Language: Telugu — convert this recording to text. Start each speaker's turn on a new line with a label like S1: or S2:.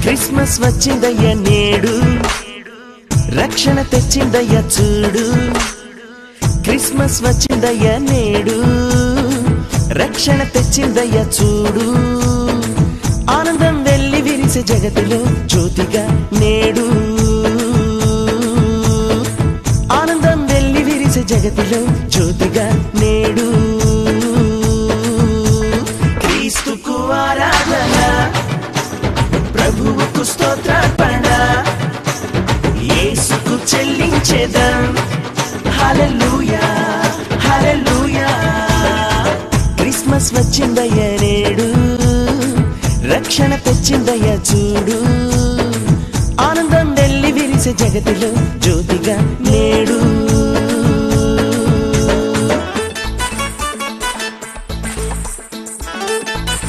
S1: క్రిస్మస్ వచ్చిందయ్య నేడు, రక్షణ తెచ్చిందయ్య చూడు. క్రిస్మస్ వచ్చిందయ్య నేడు, రక్షణ తెచ్చిందయ్య చూడు. ఆనందం వెల్లి విరిసే జగతిలో జ్యోతిగా నేడు, ఆనందం వెల్లి విరిసే జగతిలో జ్యోతిగా నేడు. క్రీస్తుకు ఆరాధన, ప్రభువుకు స్తోత్రార్పణ, యేసుకు చెల్లించెదం. హల్లెలూయా హల్లెలూయా. క్రిస్మస్ వచ్చిందయ్య నేడు, రక్షణ తెచ్చిందయ్య చూడు. ఆనందం వెల్లి విరిసే జగతిలో జ్యోతిగా నేడు.